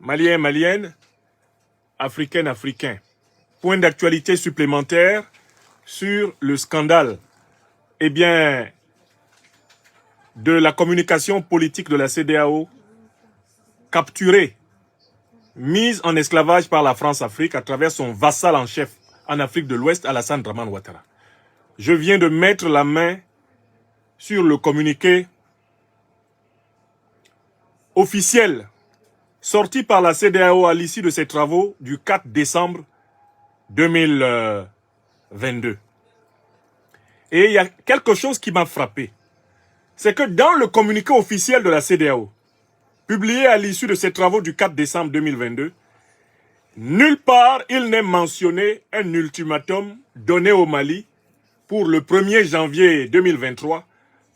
Maliens, Maliennes, Africaines, Africains. Point d'actualité supplémentaire sur le scandale de la communication politique de la CEDEAO capturée, mise en esclavage par la France-Afrique à travers son vassal en chef en Afrique de l'Ouest, Alassane Dramane Ouattara. Je viens de mettre la main sur le communiqué officiel sorti par la CEDEAO à l'issue de ses travaux du 4 décembre 2022. Et il y a quelque chose qui m'a frappé. C'est que dans le communiqué officiel de la CEDEAO, publié à l'issue de ses travaux du 4 décembre 2022, nulle part il n'est mentionné un ultimatum donné au Mali pour le 1er janvier 2023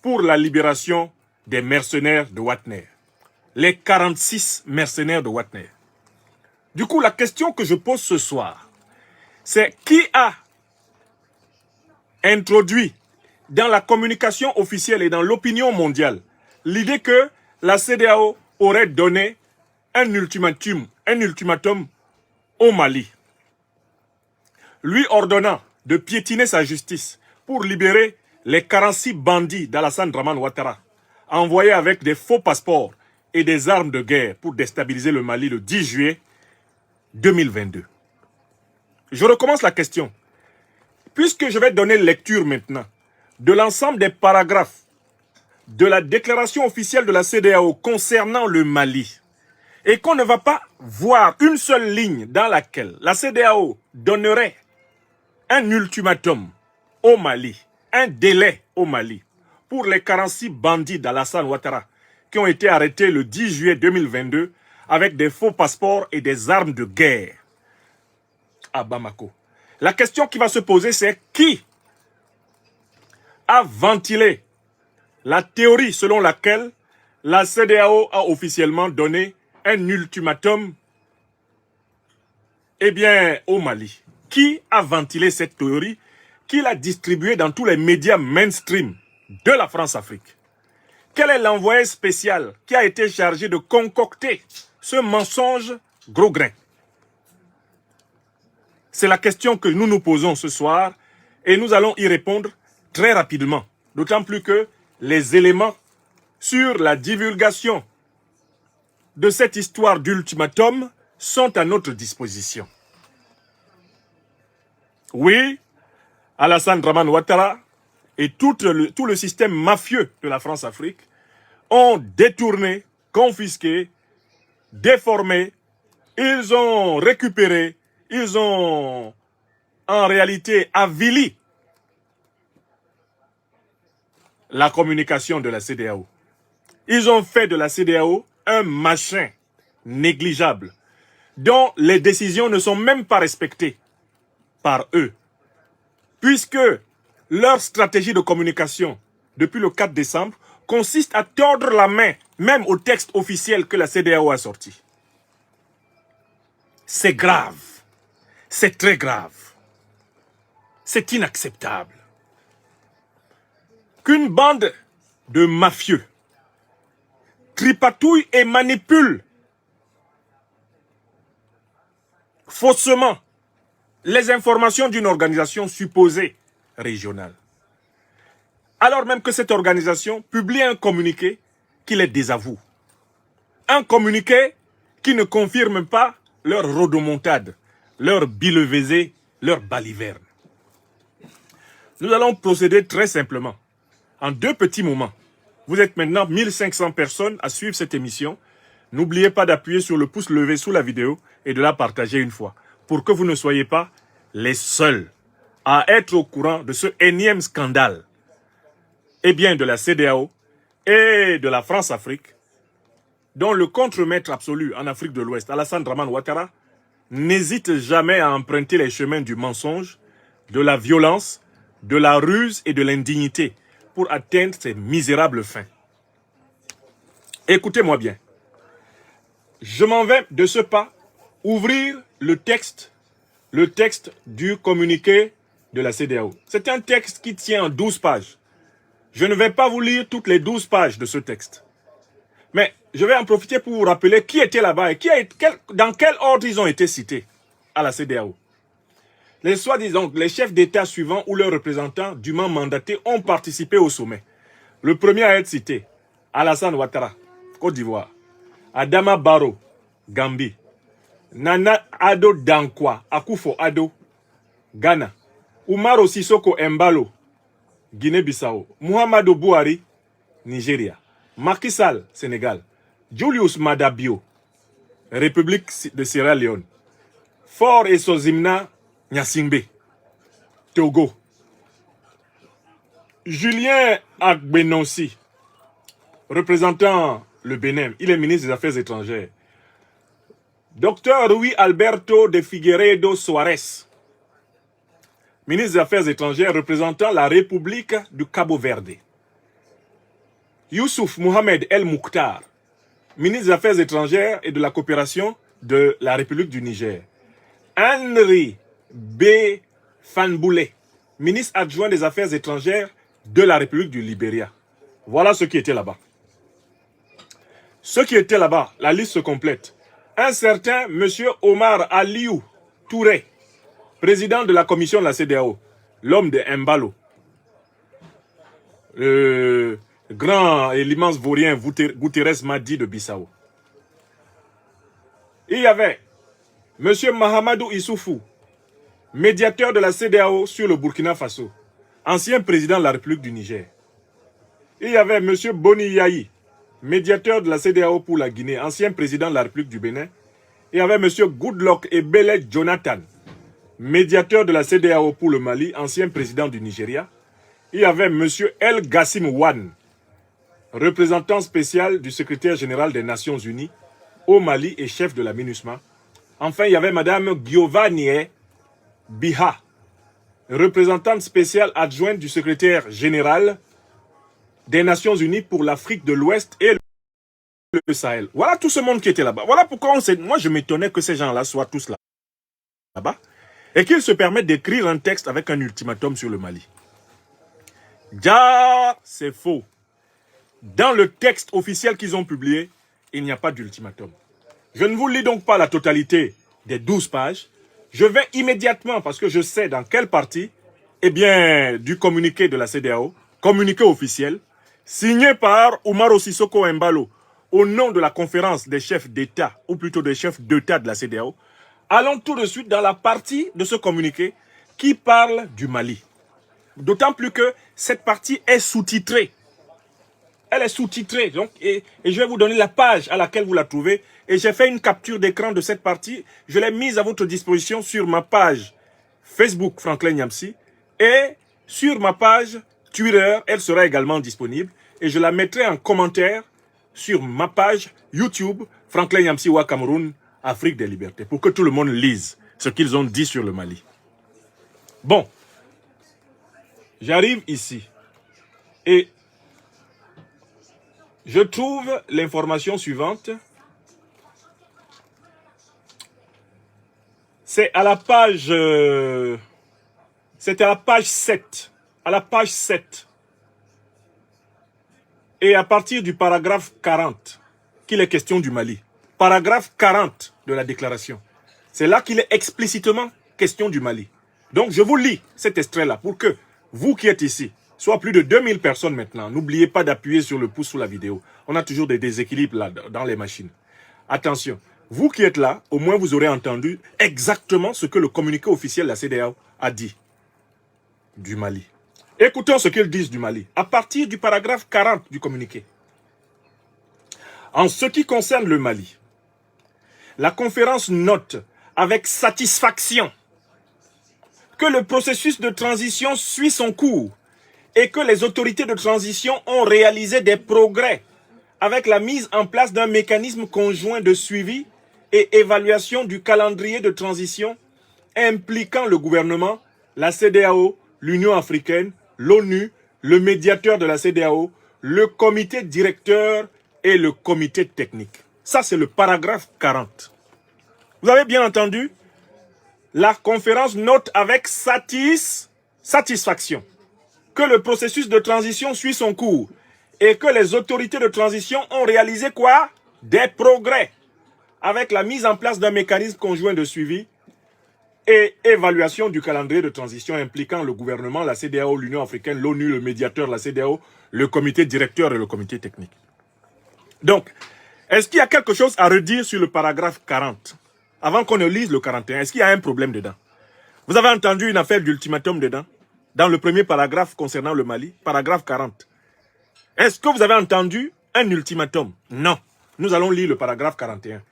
pour la libération des mercenaires de Wagner. Les 46 mercenaires de Wagner. Du coup, la question que je pose ce soir, c'est qui a introduit dans la communication officielle et dans l'opinion mondiale l'idée que la CEDEAO aurait donné un ultimatum au Mali, lui ordonnant de piétiner sa justice pour libérer les 46 bandits d'Alassane Dramane Ouattara, envoyés avec des faux passeports et des armes de guerre pour déstabiliser le Mali le 10 juillet 2022. Je recommence la question. Puisque je vais donner lecture maintenant de l'ensemble des paragraphes de la déclaration officielle de la CEDEAO concernant le Mali, et qu'on ne va pas voir une seule ligne dans laquelle la CEDEAO donnerait un ultimatum au Mali, un délai au Mali, pour les 46 bandits d'Alassane Ouattara qui ont été arrêtés le 10 juillet 2022 avec des faux passeports et des armes de guerre à Bamako. La question qui va se poser, c'est qui a ventilé la théorie selon laquelle la CEDEAO a officiellement donné un ultimatum au Mali. Qui a ventilé cette théorie? Qui l'a distribuée dans tous les médias mainstream de la France-Afrique? Quel est l'envoyé spécial qui a été chargé de concocter ce mensonge gros grain? C'est la question que nous nous posons ce soir et nous allons y répondre très rapidement. D'autant plus que les éléments sur la divulgation de cette histoire d'ultimatum sont à notre disposition. Oui, Alassane Dramane Ouattara et tout le système mafieux de la France-Afrique ont détourné, confisqué, déformé, ils ont récupéré, ils ont en réalité avili la communication de la CEDEAO. Ils ont fait de la CEDEAO un machin négligeable dont les décisions ne sont même pas respectées par eux. Puisque leur stratégie de communication depuis le 4 décembre consiste à tordre la main même au texte officiel que la CEDEAO a sorti. C'est grave. C'est très grave. C'est inacceptable qu'une bande de mafieux tripatouille et manipule faussement les informations d'une organisation supposée régionale. Alors même que cette organisation publie un communiqué qui les désavoue. Un communiqué qui ne confirme pas leur rodomontade, leur billevésée, leur baliverne. Nous allons procéder très simplement, en 2 petits moments. Vous êtes maintenant 1500 personnes à suivre cette émission. N'oubliez pas d'appuyer sur le pouce levé sous la vidéo et de la partager une fois, pour que vous ne soyez pas les seuls à être au courant de ce énième scandale de la CEDEAO et de la France-Afrique, dont le contremaître absolu en Afrique de l'Ouest, Alassane Dramane Ouattara, n'hésite jamais à emprunter les chemins du mensonge, de la violence, de la ruse et de l'indignité pour atteindre ses misérables fins. Écoutez-moi bien. Je m'en vais de ce pas ouvrir le texte du communiqué de la CEDEAO. C'est un texte qui tient en 12 pages. Je ne vais pas vous lire toutes les 12 pages de ce texte. Mais je vais en profiter pour vous rappeler qui était là-bas et dans quel ordre ils ont été cités à la CEDEAO. Les soi-disant, les chefs d'État suivants ou leurs représentants dûment mandatés ont participé au sommet. Le premier à être cité, Alassane Ouattara, Côte d'Ivoire. Adama Barrow, Gambie. Nana Addo Dankwa, Akufo-Addo, Ghana. Umaro Sissoko Embalo, Guinée-Bissau. Muhammadu Buhari, Nigeria. Macky Sall, Sénégal. Julius Maada Bio, République de Sierra Leone. Faure Esozimna Gnassingbé, Togo. Julien Agbenonsi, représentant le Bénin, il est ministre des Affaires étrangères. Docteur Rui Alberto de Figueiredo Soares, ministre des Affaires étrangères représentant la République du Cabo Verde. Youssouf Mohamed El Mouktar, ministre des Affaires étrangères et de la coopération de la République du Niger. Henry B. Fanboulé, ministre adjoint des Affaires étrangères de la République du Libéria. Voilà ceux qui étaient là-bas. Ceux qui étaient là-bas, la liste se complète. Un certain monsieur Omar Aliou Touré, président de la commission de la CEDEAO, l'homme de Mbalo, le grand et l'immense vaurien Guterres Madi de Bissau. Il y avait monsieur Mahamadou Issoufou, médiateur de la CEDEAO sur le Burkina Faso, ancien président de la République du Niger. Il y avait monsieur Boni Yahi, médiateur de la CEDEAO pour la Guinée, ancien président de la République du Bénin. Il y avait monsieur Goodluck Ebele Jonathan, médiateur de la CEDEAO pour le Mali, ancien président du Nigeria. Il y avait monsieur El Gassim Wan, représentant spécial du secrétaire général des Nations Unies au Mali et chef de la MINUSMA. Enfin, il y avait madame Giovanni Biha, représentante spéciale adjointe du secrétaire général des Nations Unies pour l'Afrique de l'Ouest et le Sahel. Voilà tout ce monde qui était là-bas. Voilà pourquoi moi je m'étonnais que ces gens-là soient tous là-bas et qu'ils se permettent d'écrire un texte avec un ultimatum sur le Mali. Ja, c'est faux. Dans le texte officiel qu'ils ont publié, il n'y a pas d'ultimatum. Je ne vous lis donc pas la totalité des 12 pages. Je vais immédiatement, parce que je sais dans quelle partie, eh bien, du communiqué de la CEDEAO, communiqué officiel, signé par Umaro Sissoko Embalo, au nom de la conférence des chefs d'État, ou plutôt des chefs d'État de la CEDEAO. Allons tout de suite dans la partie de ce communiqué qui parle du Mali. D'autant plus que cette partie est sous-titrée. Elle est sous-titrée, donc, et je vais vous donner la page à laquelle vous la trouvez. Et j'ai fait une capture d'écran de cette partie. Je l'ai mise à votre disposition sur ma page Facebook Franklin Nyamsi. Et sur ma page Twitter, elle sera également disponible. Et je la mettrai en commentaire sur ma page YouTube Franklin Nyamsi Wa Cameroun, Afrique des libertés. Pour que tout le monde lise ce qu'ils ont dit sur le Mali. Bon. J'arrive ici. Et je trouve l'information suivante. C'est à la page... c'est à la page 7. À la page 7. Et à partir du paragraphe 40, qu'il est question du Mali. Paragraphe 40 de la déclaration. C'est là qu'il est explicitement question du Mali. Donc je vous lis cet extrait-là pour que vous qui êtes ici, soit plus de 2000 personnes maintenant, n'oubliez pas d'appuyer sur le pouce sous la vidéo. On a toujours des déséquilibres là dans les machines. Attention, vous qui êtes là, au moins vous aurez entendu exactement ce que le communiqué officiel de la CEDEAO a dit du Mali. Écoutons ce qu'ils disent du Mali, à partir du paragraphe 40 du communiqué. En ce qui concerne le Mali, la conférence note avec satisfaction que le processus de transition suit son cours et que les autorités de transition ont réalisé des progrès avec la mise en place d'un mécanisme conjoint de suivi et évaluation du calendrier de transition impliquant le gouvernement, la CEDEAO, l'Union africaine, l'ONU, le médiateur de la CEDEAO, le comité directeur et le comité technique. Ça, c'est le paragraphe 40. Vous avez bien entendu? La conférence note avec satisfaction que le processus de transition suit son cours et que les autorités de transition ont réalisé quoi? des progrès avec la mise en place d'un mécanisme conjoint de suivi et évaluation du calendrier de transition impliquant le gouvernement, la CEDEAO, l'Union africaine, l'ONU, le médiateur, la CEDEAO, le comité directeur et le comité technique. Donc, est-ce qu'il y a quelque chose à redire sur le paragraphe 40 avant qu'on ne lise le 41? Est-ce qu'il y a un problème dedans? Vous avez entendu une affaire d'ultimatum dedans? Dans le premier paragraphe concernant le Mali, paragraphe 40. Est-ce que vous avez entendu un ultimatum? Non. Nous allons lire le paragraphe 41.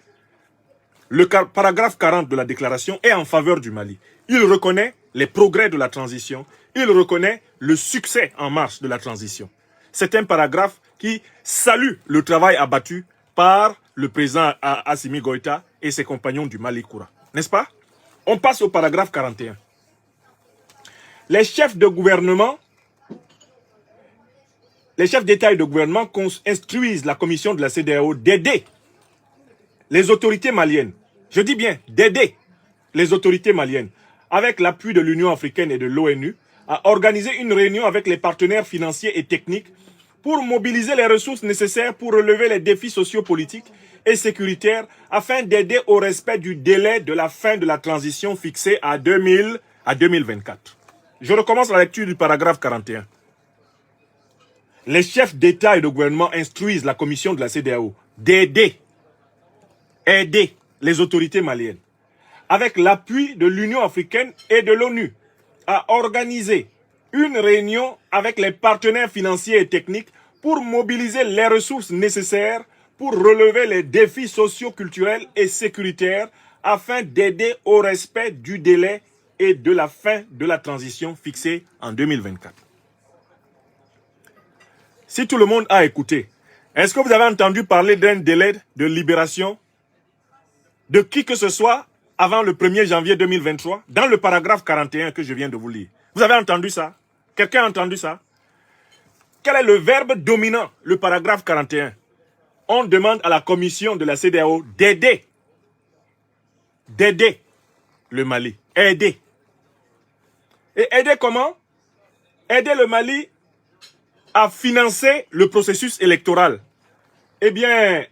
Le paragraphe 40 de la déclaration est en faveur du Mali. Il reconnaît les progrès de la transition. Il reconnaît le succès en marche de la transition. C'est un paragraphe qui salue le travail abattu par le président Assimi Goïta et ses compagnons du Mali Koura. N'est-ce pas? On passe au paragraphe 41. Les chefs de gouvernement, les chefs d'État et de gouvernement instruisent la commission de la CEDEAO d'aider les autorités maliennes, je dis bien d'aider les autorités maliennes, avec l'appui de l'Union africaine et de l'ONU, à organiser une réunion avec les partenaires financiers et techniques pour mobiliser les ressources nécessaires pour relever les défis sociopolitiques et sécuritaires afin d'aider au respect du délai de la fin de la transition fixé à 2024. Je recommence la lecture du paragraphe 41. Les chefs d'État et de gouvernement instruisent la commission de la CEDEAO d'aider les autorités maliennes, avec l'appui de l'Union africaine et de l'ONU, à organiser une réunion avec les partenaires financiers et techniques pour mobiliser les ressources nécessaires pour relever les défis socio-culturels et sécuritaires afin d'aider au respect du délai et de la fin de la transition fixée en 2024. Si tout le monde a écouté, est-ce que vous avez entendu parler d'un délai de libération de qui que ce soit avant le 1er janvier 2023, dans le paragraphe 41 que je viens de vous lire? Vous avez entendu ça? Quelqu'un a entendu ça? Quel est le verbe dominant? Le paragraphe 41. On demande à la commission de la CEDEAO d'aider le Mali. Aider. Et aider comment? Aider le Mali à financer le processus électoral. Eh bien,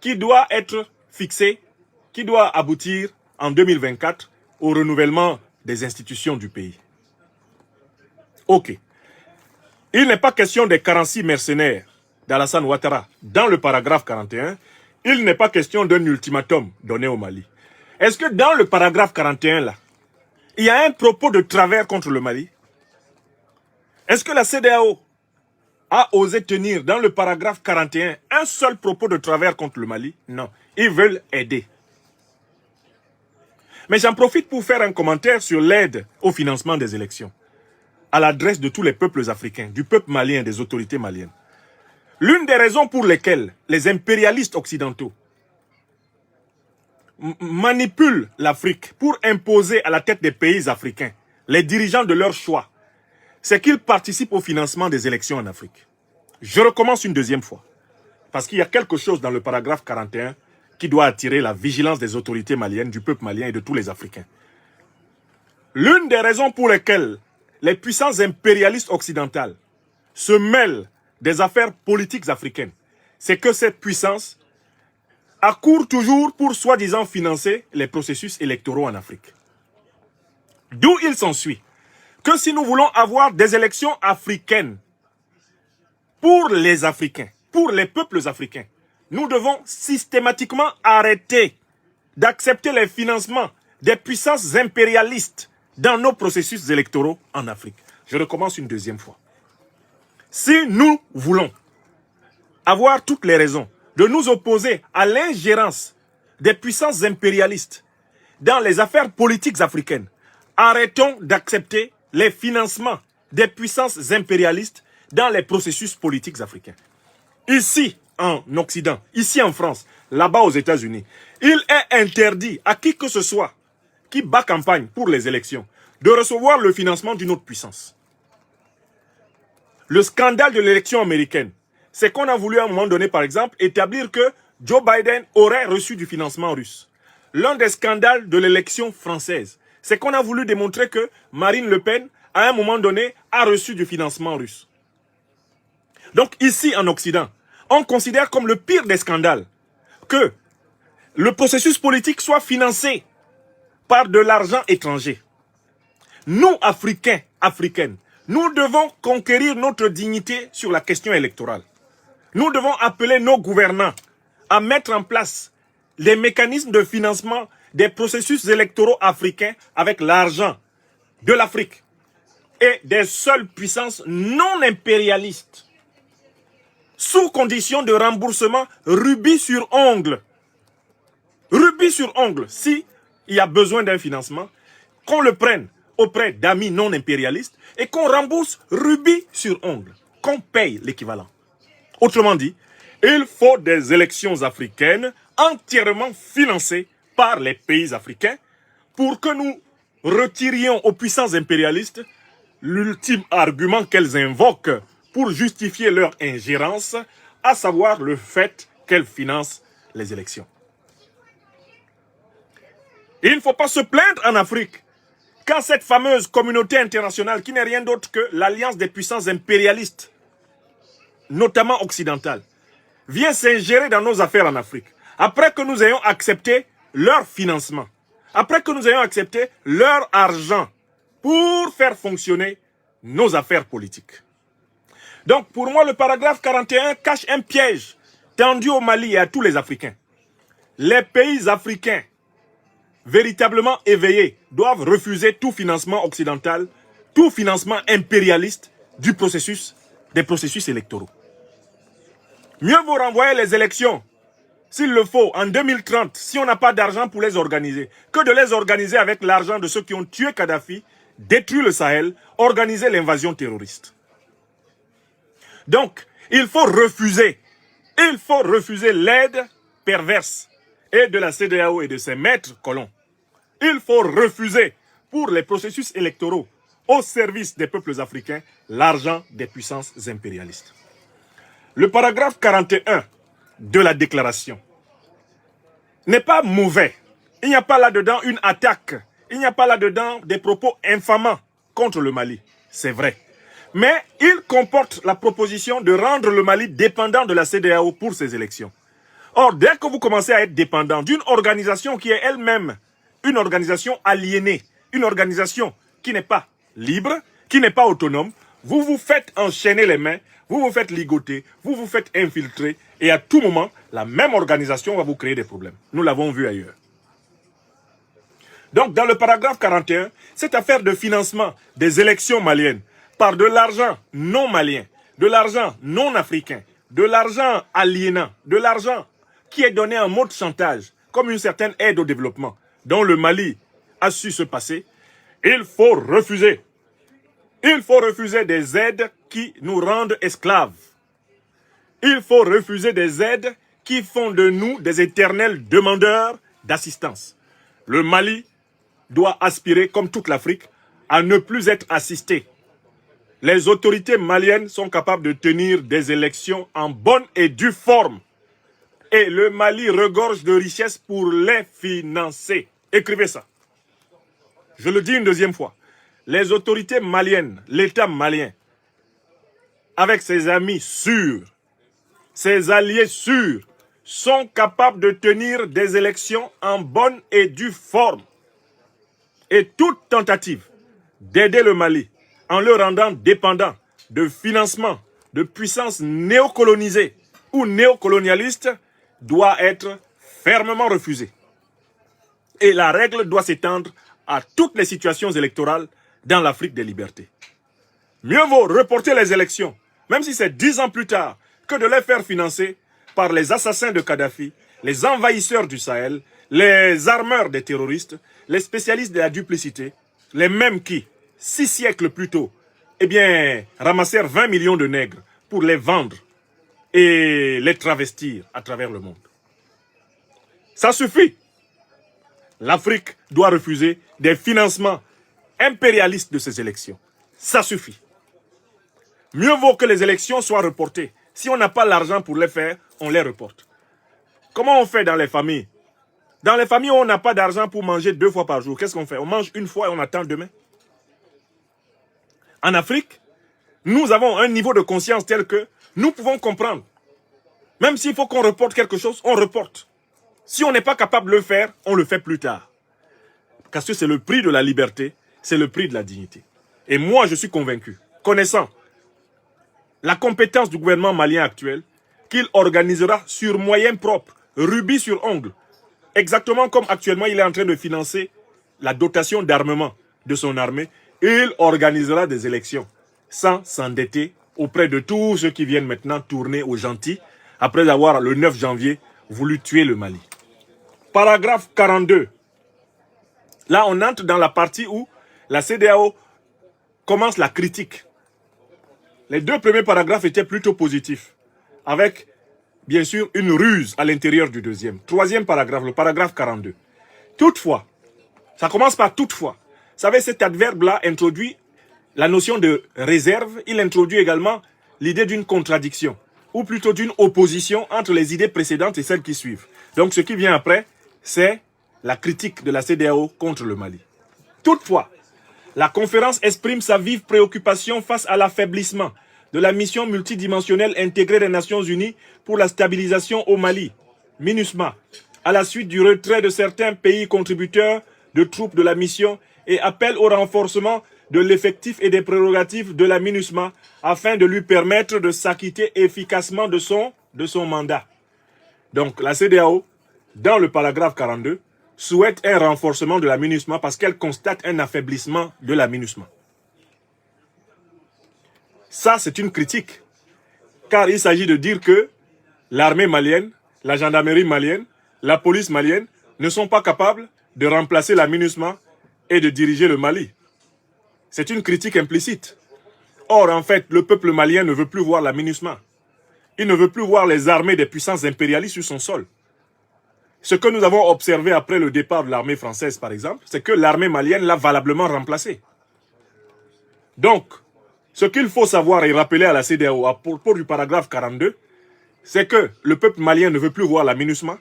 qui doit être fixé, qui doit aboutir en 2024 au renouvellement des institutions du pays. Ok. Il n'est pas question des 46 mercenaires d'Alassane Ouattara dans le paragraphe 41. Il n'est pas question d'un ultimatum donné au Mali. Est-ce que dans le paragraphe 41 là, il y a un propos de travers contre le Mali? Est-ce que la CEDEAO a osé tenir dans le paragraphe 41 un seul propos de travers contre le Mali? Non. Ils veulent aider. Mais j'en profite pour faire un commentaire sur l'aide au financement des élections, à l'adresse de tous les peuples africains, du peuple malien, des autorités maliennes. L'une des raisons pour lesquelles les impérialistes occidentaux manipulent l'Afrique pour imposer à la tête des pays africains les dirigeants de leur choix, c'est qu'ils participent au financement des élections en Afrique. Je recommence une deuxième fois, parce qu'il y a quelque chose dans le paragraphe 41 qui doit attirer la vigilance des autorités maliennes, du peuple malien et de tous les Africains. L'une des raisons pour lesquelles les puissances impérialistes occidentales se mêlent des affaires politiques africaines, c'est que cette puissance accourt toujours pour soi-disant financer les processus électoraux en Afrique. D'où il s'ensuit que si nous voulons avoir des élections africaines pour les Africains, pour les peuples africains, nous devons systématiquement arrêter d'accepter les financements des puissances impérialistes dans nos processus électoraux en Afrique. Je recommence une deuxième fois. Si nous voulons avoir toutes les raisons de nous opposer à l'ingérence des puissances impérialistes dans les affaires politiques africaines, arrêtons d'accepter les financements des puissances impérialistes dans les processus politiques africains. Ici, en Occident, ici en France, là-bas aux États-Unis, il est interdit à qui que ce soit qui bat campagne pour les élections de recevoir le financement d'une autre puissance. Le scandale de l'élection américaine, c'est qu'on a voulu à un moment donné, par exemple, établir que Joe Biden aurait reçu du financement russe. L'un des scandales de l'élection française, c'est qu'on a voulu démontrer que Marine Le Pen, à un moment donné, a reçu du financement russe. Donc ici, en Occident, on considère comme le pire des scandales que le processus politique soit financé par de l'argent étranger. Nous, Africains, Africaines, nous devons conquérir notre dignité sur la question électorale. Nous devons appeler nos gouvernants à mettre en place les mécanismes de financement des processus électoraux africains avec l'argent de l'Afrique et des seules puissances non impérialistes, sous condition de remboursement rubis sur ongle. Rubis sur ongle, si il y a besoin d'un financement, qu'on le prenne auprès d'amis non impérialistes et qu'on rembourse rubis sur ongle, qu'on paye l'équivalent. Autrement dit, il faut des élections africaines entièrement financées par les pays africains pour que nous retirions aux puissances impérialistes l'ultime argument qu'elles invoquent pour justifier leur ingérence, à savoir le fait qu'elles financent les élections. Il ne faut pas se plaindre en Afrique quand cette fameuse communauté internationale, qui n'est rien d'autre que l'alliance des puissances impérialistes, notamment occidentales, vient s'ingérer dans nos affaires en Afrique, après que nous ayons accepté leur financement, après que nous ayons accepté leur argent pour faire fonctionner nos affaires politiques. Donc, pour moi, le paragraphe 41 cache un piège tendu au Mali et à tous les Africains. Les pays africains véritablement éveillés doivent refuser tout financement occidental, tout financement impérialiste des processus électoraux. Mieux vaut renvoyer les élections, s'il le faut, en 2030, si on n'a pas d'argent pour les organiser, que de les organiser avec l'argent de ceux qui ont tué Kadhafi, détruit le Sahel, organisé l'invasion terroriste. Donc, il faut refuser l'aide perverse et de la CEDEAO et de ses maîtres colons. Il faut refuser pour les processus électoraux au service des peuples africains l'argent des puissances impérialistes. Le paragraphe 41 de la déclaration n'est pas mauvais. Il n'y a pas là-dedans une attaque. Il n'y a pas là-dedans des propos infamants contre le Mali. C'est vrai. Mais il comporte la proposition de rendre le Mali dépendant de la CEDEAO pour ses élections. Or, dès que vous commencez à être dépendant d'une organisation qui est elle-même une organisation aliénée, une organisation qui n'est pas libre, qui n'est pas autonome, vous vous faites enchaîner les mains, vous vous faites ligoter, vous vous faites infiltrer, et à tout moment, la même organisation va vous créer des problèmes. Nous l'avons vu ailleurs. Donc, dans le paragraphe 41, cette affaire de financement des élections maliennes par de l'argent non malien, de l'argent non africain, de l'argent aliénant, de l'argent qui est donné en mode chantage, comme une certaine aide au développement, dont le Mali a su se passer, il faut refuser. Il faut refuser des aides qui nous rendent esclaves. Il faut refuser des aides qui font de nous des éternels demandeurs d'assistance. Le Mali doit aspirer, comme toute l'Afrique, à ne plus être assisté. Les autorités maliennes sont capables de tenir des élections en bonne et due forme. Et le Mali regorge de richesses pour les financer. Écrivez ça. Je le dis une deuxième fois. Les autorités maliennes, l'État malien, avec ses amis sûrs, ses alliés sûrs, sont capables de tenir des élections en bonne et due forme. Et toute tentative d'aider le Mali en le rendant dépendant de financement de puissances néocolonisées ou néocolonialistes doit être fermement refusée. Et la règle doit s'étendre à toutes les situations électorales dans l'Afrique des libertés. Mieux vaut reporter les élections, même si c'est 10 ans plus tard, que de les faire financer par les assassins de Kadhafi, les envahisseurs du Sahel, les armeurs des terroristes, les spécialistes de la duplicité, les mêmes qui, 6 siècles plus tôt, ramassèrent 20 millions de nègres pour les vendre et les travestir à travers le monde. Ça suffit. L'Afrique doit refuser des financements impérialistes de ces élections. Ça suffit. Mieux vaut que les élections soient reportées. Si on n'a pas l'argent pour les faire, on les reporte. Comment on fait dans les familles? Dans les familles où on n'a pas d'argent pour manger 2 fois par jour, qu'est-ce qu'on fait? On mange une fois et on attend demain. En Afrique, nous avons un niveau de conscience tel que nous pouvons comprendre. Même s'il faut qu'on reporte quelque chose, on reporte. Si on n'est pas capable de le faire, on le fait plus tard. Parce que c'est le prix de la liberté, c'est le prix de la dignité. Et moi, je suis convaincu, connaissant la compétence du gouvernement malien actuel, qu'il organisera sur moyens propres, rubis sur ongle, exactement comme actuellement il est en train de financer la dotation d'armement de son armée, il organisera des élections sans s'endetter auprès de tous ceux qui viennent maintenant tourner aux gentils après avoir, le 9 janvier, voulu tuer le Mali. Paragraphe 42. Là, on entre dans la partie où la CEDEAO commence la critique. Les deux premiers paragraphes étaient plutôt positifs, avec, bien sûr, une ruse à l'intérieur du deuxième. Troisième paragraphe, le paragraphe 42. Toutefois, ça commence par toutefois. Vous savez, cet adverbe-là introduit la notion de réserve. Il introduit également l'idée d'une contradiction, ou plutôt d'une opposition entre les idées précédentes et celles qui suivent. Donc, ce qui vient après, c'est la critique de la CEDEAO contre le Mali. Toutefois, la conférence exprime sa vive préoccupation face à l'affaiblissement de la mission multidimensionnelle intégrée des Nations Unies pour la stabilisation au Mali, MINUSMA, à la suite du retrait de certains pays contributeurs de troupes de la mission et appelle au renforcement de l'effectif et des prérogatives de la MINUSMA afin de lui permettre de s'acquitter efficacement de son mandat. Donc la CEDEAO, dans le paragraphe 42, souhaite un renforcement de la MINUSMA parce qu'elle constate un affaiblissement de la MINUSMA. Ça, c'est une critique. Car il s'agit de dire que l'armée malienne, la gendarmerie malienne, la police malienne ne sont pas capables de remplacer la MINUSMA et de diriger le Mali. C'est une critique implicite. Or, en fait, le peuple malien ne veut plus voir la MINUSMA. Il ne veut plus voir les armées des puissances impérialistes sur son sol. Ce que nous avons observé après le départ de l'armée française, par exemple, c'est que l'armée malienne l'a valablement remplacée. Donc, ce qu'il faut savoir et rappeler à la CEDEAO à propos du paragraphe 42, c'est que le peuple malien ne veut plus voir la MINUSMA.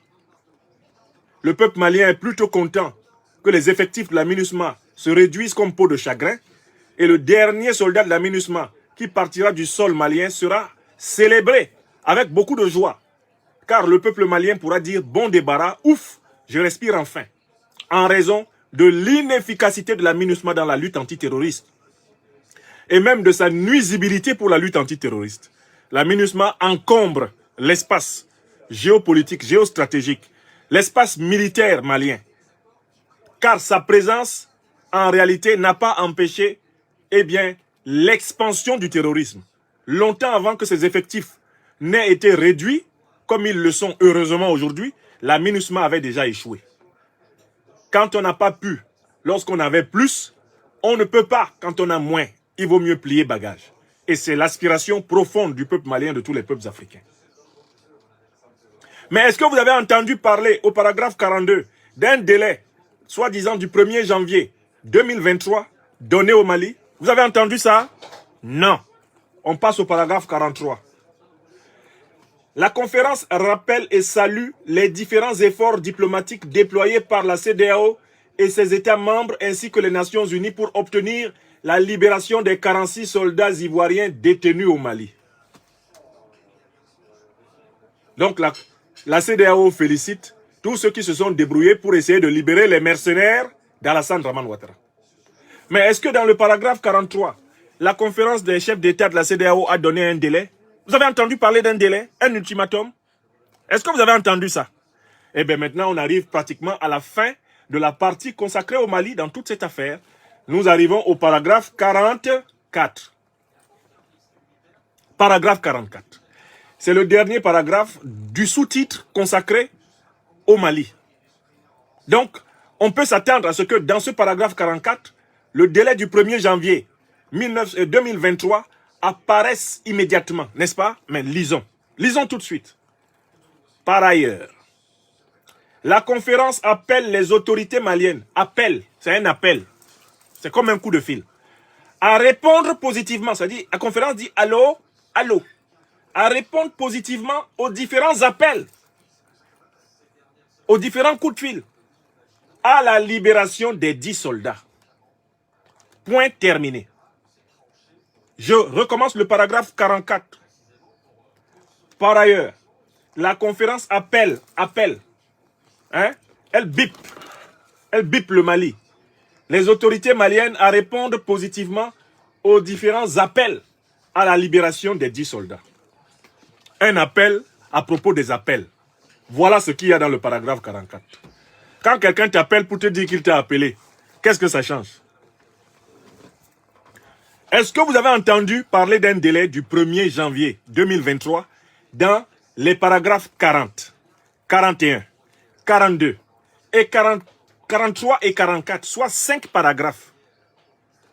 Le peuple malien est plutôt content que les effectifs de la MINUSMA se réduisent comme peau de chagrin et le dernier soldat de la MINUSMA qui partira du sol malien sera célébré avec beaucoup de joie. Car le peuple malien pourra dire bon débarras, ouf, je respire enfin, en raison de l'inefficacité de la MINUSMA dans la lutte antiterroriste et même de sa nuisibilité pour la lutte antiterroriste. La MINUSMA encombre l'espace géopolitique, géostratégique, l'espace militaire malien, car sa présence, en réalité, n'a pas empêché l'expansion du terrorisme. Longtemps avant que ses effectifs n'aient été réduits, comme ils le sont heureusement aujourd'hui, la MINUSMA avait déjà échoué. Quand on n'a pas pu, lorsqu'on avait plus, on ne peut pas quand on a moins. Il vaut mieux plier bagage. Et c'est l'aspiration profonde du peuple malien, de tous les peuples africains. Mais est-ce que vous avez entendu parler au paragraphe 42 d'un délai, soi-disant du 1er janvier 2023, donné au Mali? Vous avez entendu ça? Non. On passe au paragraphe 43. La conférence rappelle et salue les différents efforts diplomatiques déployés par la CEDEAO et ses États membres ainsi que les Nations Unies pour obtenir la libération des 46 soldats ivoiriens détenus au Mali. Donc la CEDEAO félicite tous ceux qui se sont débrouillés pour essayer de libérer les mercenaires d'Alassane Draman Ouattara. Mais est-ce que dans le paragraphe 43, la conférence des chefs d'État de la CEDEAO a donné un délai? Vous avez entendu parler d'un délai, un ultimatum? Est-ce que vous avez entendu ça? Eh bien maintenant, on arrive pratiquement à la fin de la partie consacrée au Mali dans toute cette affaire. Nous arrivons au paragraphe 44. Paragraphe 44. C'est le dernier paragraphe du sous-titre consacré au Mali. Donc, on peut s'attendre à ce que dans ce paragraphe 44, le délai du 1er janvier 2023 apparaissent immédiatement, n'est-ce pas? Mais lisons. Lisons tout de suite. Par ailleurs, la conférence appelle les autorités maliennes, appelle, c'est un appel, c'est comme un coup de fil, à répondre positivement, c'est-à-dire la conférence dit allô, allô, à répondre positivement aux différents appels, aux différents coups de fil, à la libération des 10 soldats. Point terminé. Je recommence le paragraphe 44. Par ailleurs, la conférence appelle hein, elle bip le Mali. Les autorités maliennes à répondre positivement aux différents appels à la libération des 10 soldats. Un appel à propos des appels. Voilà ce qu'il y a dans le paragraphe 44. Quand quelqu'un t'appelle pour te dire qu'il t'a appelé, qu'est-ce que ça change? Est-ce que vous avez entendu parler d'un délai du 1er janvier 2023 dans les paragraphes 40, 41, 42 et 43 et 44, soit 5 paragraphes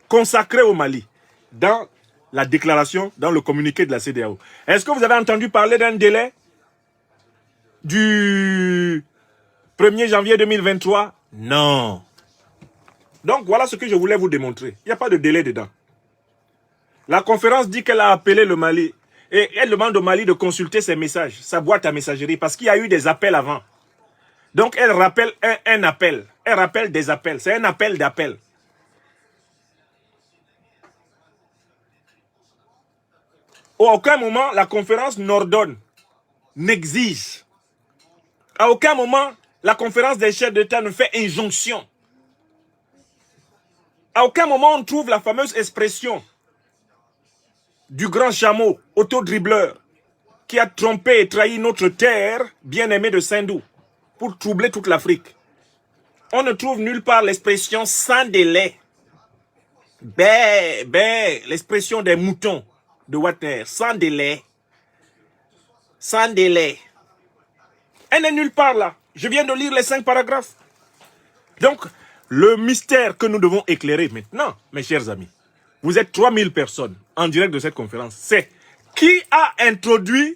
consacrés au Mali dans la déclaration, dans le communiqué de la CEDEAO? Est-ce que vous avez entendu parler d'un délai du 1er janvier 2023? Non. Donc voilà ce que je voulais vous démontrer. Il n'y a pas de délai dedans. La conférence dit qu'elle a appelé le Mali et elle demande au Mali de consulter ses messages, sa boîte à messagerie, parce qu'il y a eu des appels avant. Donc elle rappelle un appel. Elle rappelle des appels. C'est un appel d'appel. À aucun moment, la conférence n'ordonne, n'exige. À aucun moment, la conférence des chefs d'État ne fait injonction. À aucun moment, on trouve la fameuse expression du grand chameau, autodribbleur, qui a trompé et trahi notre terre bien-aimée de Sindou pour troubler toute l'Afrique. On ne trouve nulle part l'expression sans délai. L'expression des moutons de Water, sans délai. Sans délai. Elle n'est nulle part là. Je viens de lire les 5 paragraphes. Donc, le mystère que nous devons éclairer maintenant, mes chers amis, vous êtes 3000 personnes en direct de cette conférence. C'est qui a introduit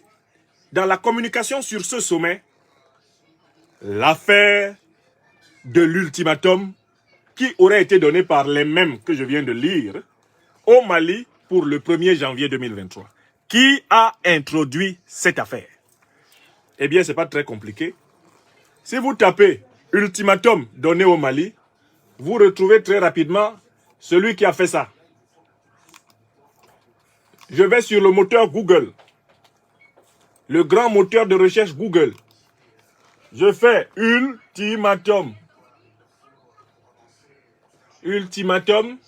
dans la communication sur ce sommet l'affaire de l'ultimatum qui aurait été donné par les mêmes que je viens de lire au Mali pour le 1er janvier 2023. Qui a introduit cette affaire? Eh bien, ce n'est pas très compliqué. Si vous tapez ultimatum donné au Mali, vous retrouvez très rapidement celui qui a fait ça. Je vais sur le moteur Google, le grand moteur de recherche Google. Je fais ultimatum. Ultimatum.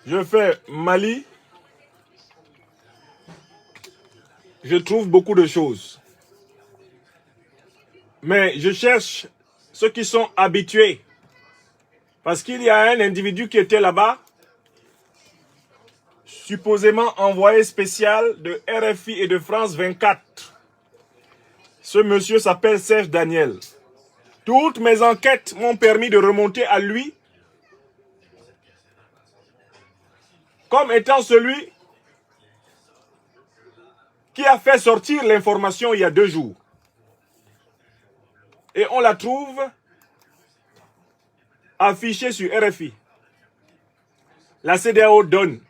Je fais Mali. Je trouve beaucoup de choses. Mais je cherche ceux qui sont habitués. Parce qu'il y a un individu qui était là-bas, supposément envoyé spécial de RFI et de France 24. Ce monsieur s'appelle Serge Daniel. Toutes mes enquêtes m'ont permis de remonter à lui comme étant celui qui a fait sortir l'information il y a 2 jours. Et on la trouve affichée sur RFI. La CEDEAO donne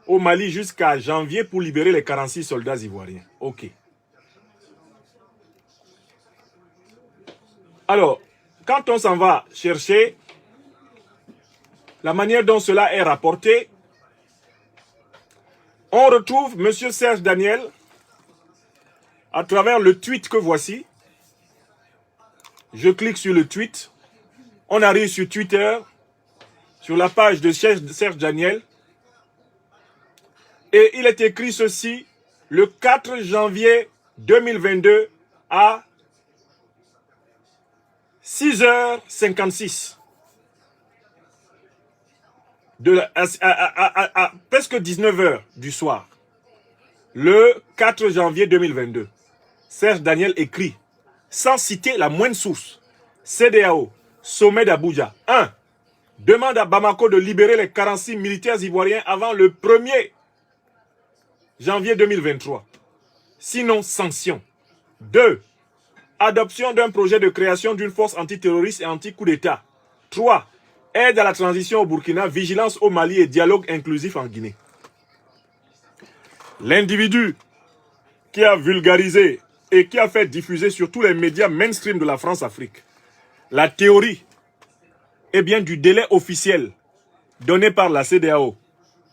au Mali jusqu'à janvier pour libérer les 46 soldats ivoiriens. Ok. Alors, quand on s'en va chercher la manière dont cela est rapporté, on retrouve M. Serge Daniel à travers le tweet que voici. Je clique sur le tweet. On arrive sur Twitter, sur la page de Serge Daniel. Et il est écrit ceci, le 4 janvier 2022 à 6h56. À presque 19h du soir. Le 4 janvier 2022. Serge Daniel écrit, sans citer la moindre source, CEDEAO, sommet d'Abuja. 1. Demande à Bamako de libérer les 46 militaires ivoiriens avant le 1er janvier 2023. Sinon, sanction. 2. Adoption d'un projet de création d'une force antiterroriste et anti-coup d'État. 3. Aide à la transition au Burkina, vigilance au Mali et dialogue inclusif en Guinée. L'individu qui a vulgarisé et qui a fait diffuser sur tous les médias mainstream de la France-Afrique la théorie du délai officiel donné par la CEDEAO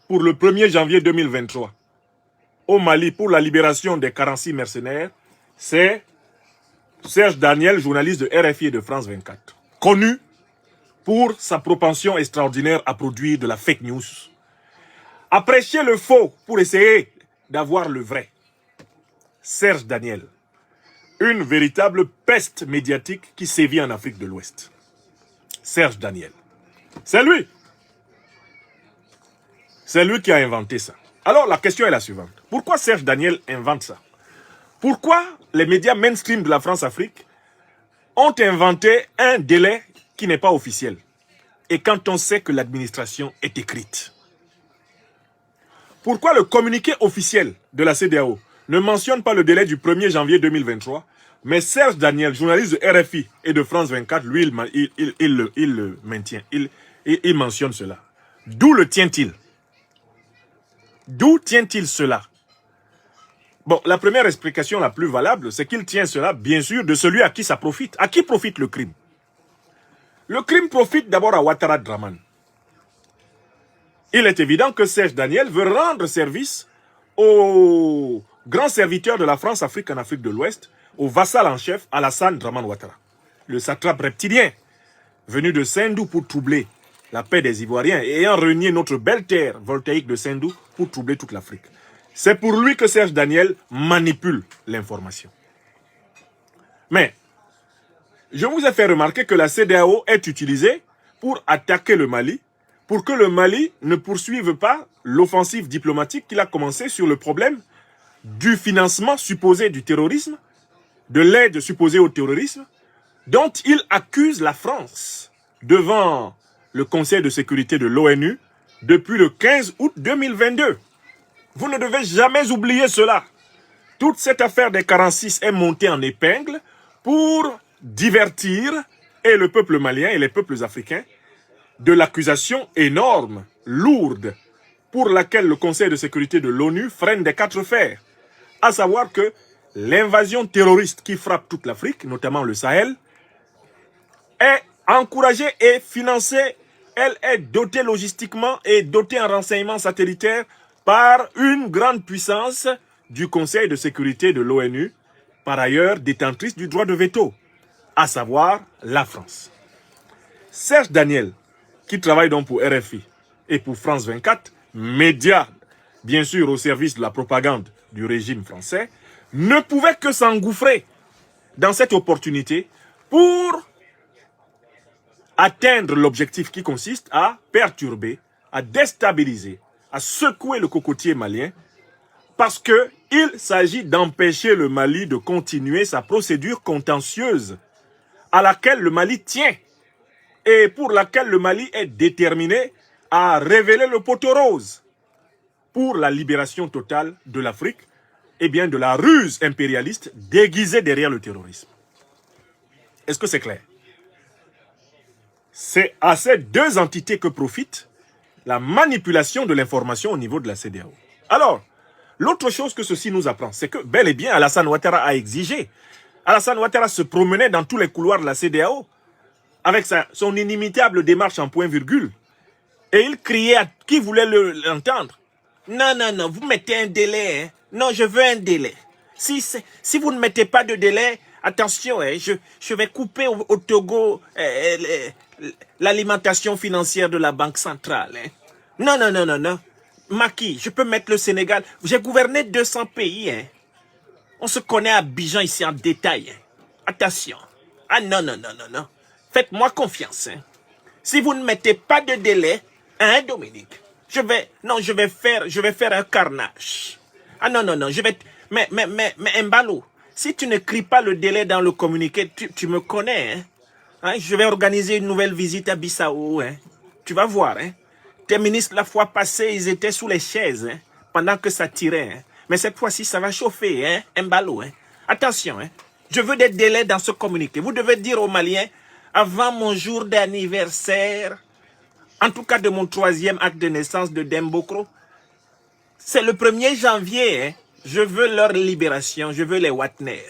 pour le 1er janvier 2023 au Mali pour la libération des 46 mercenaires, c'est Serge Daniel, journaliste de RFI et de France 24, connu pour sa propension extraordinaire à produire de la fake news, a prêché le faux pour essayer d'avoir le vrai. Serge Daniel, une véritable peste médiatique qui sévit en Afrique de l'Ouest. Serge Daniel, c'est lui. C'est lui qui a inventé ça. Alors la question est la suivante. Pourquoi Serge Daniel invente ça? Pourquoi les médias mainstream de la France-Afrique ont inventé un délai qui n'est pas officiel? Et quand on sait que l'administration est écrite. Pourquoi le communiqué officiel de la CEDEAO ne mentionne pas le délai du 1er janvier 2023, mais Serge Daniel, journaliste de RFI et de France 24, lui, il le maintient, il mentionne cela. D'où le tient-il? D'où tient-il cela? Bon, la première explication la plus valable, c'est qu'il tient cela, bien sûr, de celui à qui ça profite. À qui profite le crime? Le crime profite d'abord à Ouattara Draman. Il est évident que Serge Daniel veut rendre service au grand serviteur de la France-Afrique en Afrique de l'Ouest, au vassal en chef Alassane Draman Ouattara, le satrape reptilien, venu de Sendou pour troubler la paix des Ivoiriens et ayant renié notre belle terre voltaïque de Sendou pour troubler toute l'Afrique. C'est pour lui que Serge Daniel manipule l'information. Mais, je vous ai fait remarquer que la CEDEAO est utilisée pour attaquer le Mali, pour que le Mali ne poursuive pas l'offensive diplomatique qu'il a commencé sur le problème du financement supposé du terrorisme, de l'aide supposée au terrorisme, dont il accuse la France devant le Conseil de sécurité de l'ONU depuis le 15 août 2022. Vous ne devez jamais oublier cela. Toute cette affaire des 46 est montée en épingle pour divertir et le peuple malien et les peuples africains de l'accusation énorme, lourde, pour laquelle le Conseil de sécurité de l'ONU freine des 4 fers. À savoir que l'invasion terroriste qui frappe toute l'Afrique, notamment le Sahel, est encouragée et financée. Elle est dotée logistiquement et dotée en renseignements satellitaires par une grande puissance du Conseil de sécurité de l'ONU, par ailleurs détentrice du droit de veto, à savoir la France. Serge Daniel, qui travaille donc pour RFI et pour France 24, médias bien sûr au service de la propagande du régime français, ne pouvait que s'engouffrer dans cette opportunité pour atteindre l'objectif qui consiste à perturber, à déstabiliser, à secouer le cocotier malien, parce qu'il s'agit d'empêcher le Mali de continuer sa procédure contentieuse à laquelle le Mali tient et pour laquelle le Mali est déterminé à révéler le poteau rose pour la libération totale de l'Afrique et bien de la ruse impérialiste déguisée derrière le terrorisme. Est-ce que c'est clair? C'est à ces deux entités que profite la manipulation de l'information au niveau de la CEDEAO. Alors, l'autre chose que ceci nous apprend, c'est que bel et bien Alassane Ouattara a exigé. Alassane Ouattara se promenait dans tous les couloirs de la CEDEAO avec son inimitable démarche en point-virgule. Et il criait à qui voulait l'entendre. Non, non, non, vous mettez un délai. Hein. Non, je veux un délai. Si vous ne mettez pas de délai, attention, hein, je vais couper au Togo l'alimentation financière de la Banque centrale. Hein. Non, non, non, non, non. Macky, je peux mettre le Sénégal. J'ai gouverné 200 pays. Hein. On se connaît à Abidjan ici en détail. Hein. Attention. Ah non, non, non, non, non. Faites-moi confiance. Hein. Si vous ne mettez pas de délai, hein, Dominique, je vais faire un carnage. Ah non, non, non, mais Mbalo, si tu ne cries pas le délai dans le communiqué, tu me connais, hein. Hein, je vais organiser une nouvelle visite à Bissau, hein. Tu vas voir, hein. Tes ministres, la fois passée, ils étaient sous les chaises, hein, pendant que ça tirait, hein. Mais cette fois-ci, ça va chauffer, hein, Mbalo, hein. Attention, hein. Je veux des délais dans ce communiqué. Vous devez dire aux Maliens, avant mon jour d'anniversaire, en tout cas de mon 3e acte de naissance de Dembokro, c'est le 1er janvier, hein. Je veux leur libération, je veux les Watner.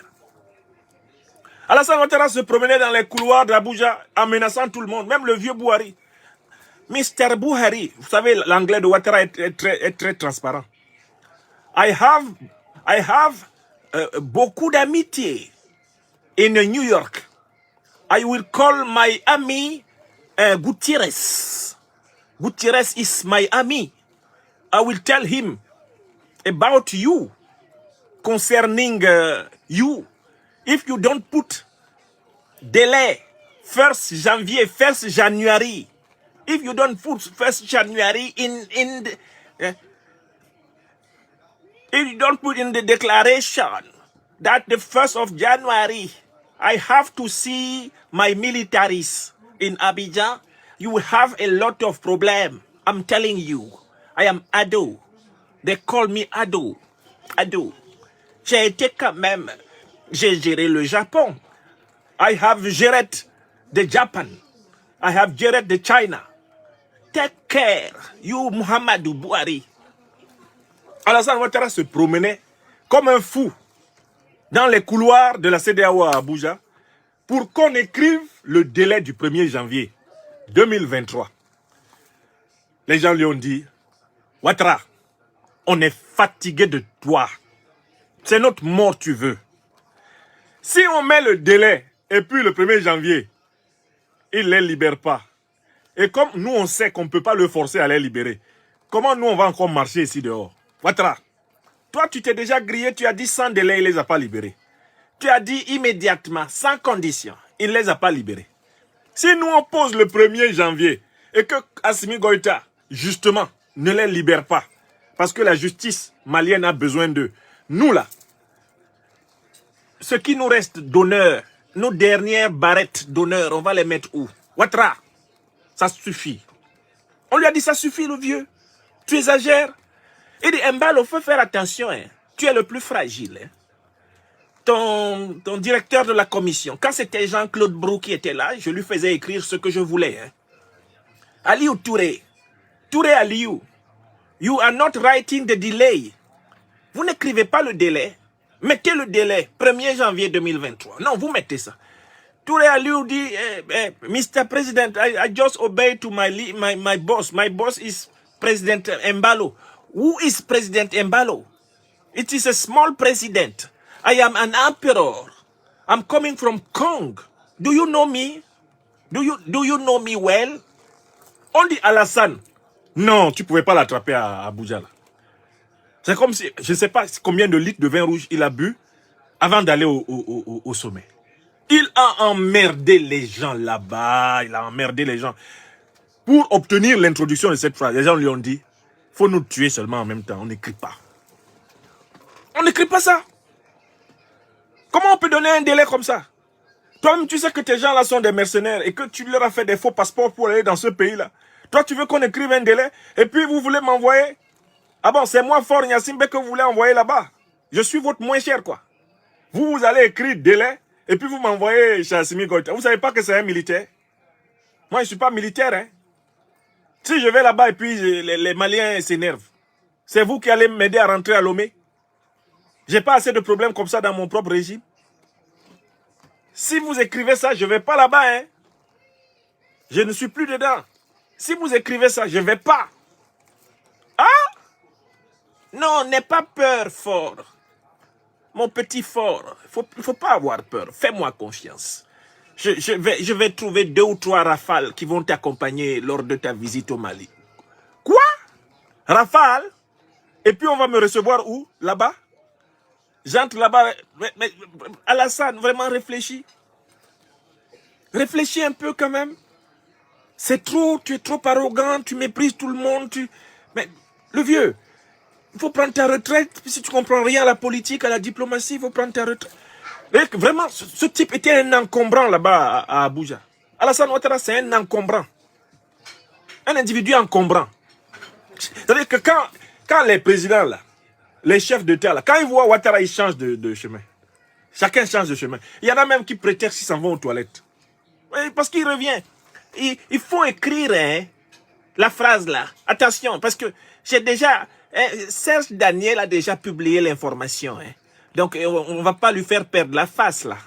Alassane Ouattara se promenait dans les couloirs d'Abuja en menaçant tout le monde, même le vieux Bouhari. Mr. Bouhari, vous savez, l'anglais de Ouattara est très transparent. I have beaucoup d'amitié in New York. I will call my ami Gutierrez. Gutierrez is my ami. I will tell him about you, concerning you. If you don't put delay 1st Janvier, 1st January, if you don't put 1st January if you don't put in the declaration that the 1st of January, I have to see my militaries in Abidjan, you will have a lot of problem. I'm telling you. I am Ado. They call me Ado. Ado. J'ai été quand même, j'ai géré le Japon. I have geré the Japan. I have geré the China. Take care, you Muhammadu Buhari. Alassane Ouattara se promenait comme un fou dans les couloirs de la CEDEAO à Abuja pour qu'on écrive le délai du 1er janvier 2023. Les gens lui ont dit, Ouattara, on est fatigué de toi. C'est notre mort, tu veux. Si on met le délai et puis le 1er janvier, il ne les libère pas. Et comme nous, on sait qu'on ne peut pas le forcer à les libérer, comment nous, on va encore marcher ici dehors? Ouattara, toi, tu t'es déjà grillé, tu as dit sans délai, il ne les a pas libérés. Tu as dit immédiatement, sans condition, il ne les a pas libérés. Si nous, on pose le 1er janvier et que Assimi Goïta, justement, ne les libère pas, parce que la justice malienne a besoin d'eux, nous, là, ce qui nous reste d'honneur, nos dernières barrettes d'honneur, on va les mettre où? Ouattara, ça suffit. On lui a dit, ça suffit, le vieux. Tu exagères. Il dit, Mbalo, faut faire attention. Hein. Tu es le plus fragile. Hein. Ton directeur de la commission, quand c'était Jean-Claude Brou qui était là, je lui faisais écrire ce que je voulais. Hein. Aliou Touré. Touré Aliou. You are not writing the delay. Vous n'écrivez pas le délai. Mettez le délai, 1er janvier 2023. Non, vous mettez ça. Touré Aliou dit, Mr. President, I just obey to my boss. My boss is President Mbalo. Who is President Mbalo? It is a small president. I am an emperor. I'm coming from Kong. Do you know me? Do you know me well? On dit Alassane. Non, tu ne pouvais pas l'attraper à Abuja. C'est comme si, je ne sais pas combien de litres de vin rouge il a bu avant d'aller au sommet. Il a emmerdé les gens là-bas. Il a emmerdé les gens. Pour obtenir l'introduction de cette phrase, les gens lui ont dit, il faut nous tuer seulement en même temps. On n'écrit pas. On n'écrit pas ça. Comment on peut donner un délai comme ça? Toi-même, tu sais que tes gens là sont des mercenaires et que tu leur as fait des faux passeports pour aller dans ce pays-là. Toi, tu veux qu'on écrive un délai et puis vous voulez m'envoyer? Ah bon, c'est moi, Fort Nyassimbe, que vous voulez envoyer là-bas. Je suis votre moins cher, quoi. Vous allez écrire délai et puis vous m'envoyez chez Assimi Goïta. Vous ne savez pas que c'est un militaire? Moi, je ne suis pas militaire, hein. Si je vais là-bas et puis les Maliens s'énervent, c'est vous qui allez m'aider à rentrer à Lomé? J'ai pas assez de problèmes comme ça dans mon propre régime. Si vous écrivez ça, je ne vais pas là-bas, hein. Je ne suis plus dedans. Si vous écrivez ça, je ne vais pas. Ah? Non, n'aie pas peur, Fort. Mon petit Fort, il ne faut pas avoir peur. Fais-moi confiance. Je vais trouver 2 ou 3 rafales qui vont t'accompagner lors de ta visite au Mali. Quoi? Rafale? Et puis on va me recevoir où? Là-bas? J'entre là-bas. Mais Alassane, vraiment réfléchis. Réfléchis un peu quand même. C'est trop, tu es trop arrogant, tu méprises tout le monde. Mais le vieux, il faut prendre ta retraite. Si tu ne comprends rien à la politique, à la diplomatie, il faut prendre ta retraite. Et vraiment, ce type était un encombrant là-bas à Abuja. Alassane Ouattara, c'est un encombrant. Un individu encombrant. C'est-à-dire que quand les présidents, là, les chefs d'État, là, quand ils voient Ouattara, ils changent de chemin. Chacun change de chemin. Il y en a même qui prétextent qu'ils s'en vont aux toilettes. Oui, parce qu'il revient. Il faut écrire hein, la phrase là. Attention, parce que j'ai déjà... Serge Daniel a déjà publié l'information. Hein. Donc, on ne va pas lui faire perdre la face là.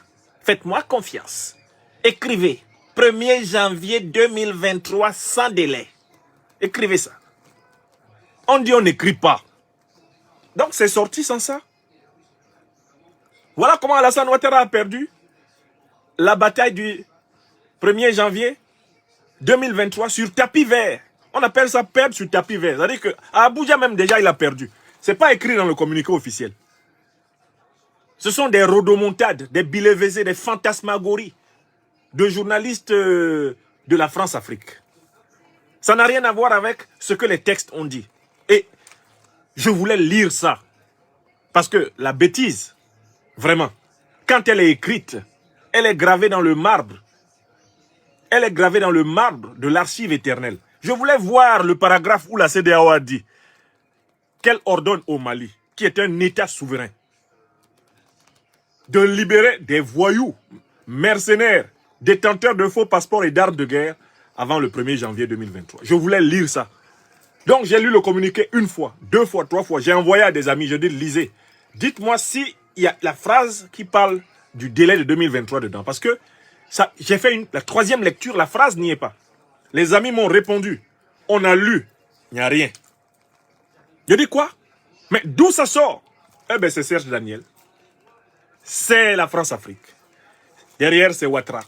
Faites-moi confiance. Écrivez. 1er janvier 2023 sans délai. Écrivez ça. On dit on n'écrit pas. Donc, c'est sorti sans ça. Voilà comment Alassane Ouattara a perdu. la bataille du 1er janvier 2023 sur tapis vert. On appelle ça perdre sur tapis vert. C'est-à-dire qu'à Abuja même déjà, il a perdu. Ce n'est pas écrit dans le communiqué officiel. Ce sont des rodomontades, des billevesées, des fantasmagories de journalistes de la France-Afrique. Ça n'a rien à voir avec ce que les textes ont dit. Et je voulais lire ça. Parce que la bêtise, vraiment, quand elle est écrite, elle est gravée dans le marbre. Elle est gravée dans le marbre de l'archive éternelle. Je voulais voir le paragraphe où la CEDEAO a dit qu'elle ordonne au Mali, qui est un État souverain, de libérer des voyous, mercenaires, détenteurs de faux passeports et d'armes de guerre avant le 1er janvier 2023. Je voulais lire ça. Donc j'ai lu le communiqué une fois, deux fois, trois fois. J'ai envoyé à des amis, je dis lisez. Dites-moi s'il y a la phrase qui parle du délai de 2023 dedans. Parce que j'ai fait la troisième lecture, la phrase n'y est pas. Les amis m'ont répondu. On a lu, il n'y a rien. Je dis quoi? Mais d'où ça sort? Eh bien c'est Serge Daniel. C'est la France-Afrique. Derrière c'est Ouattara.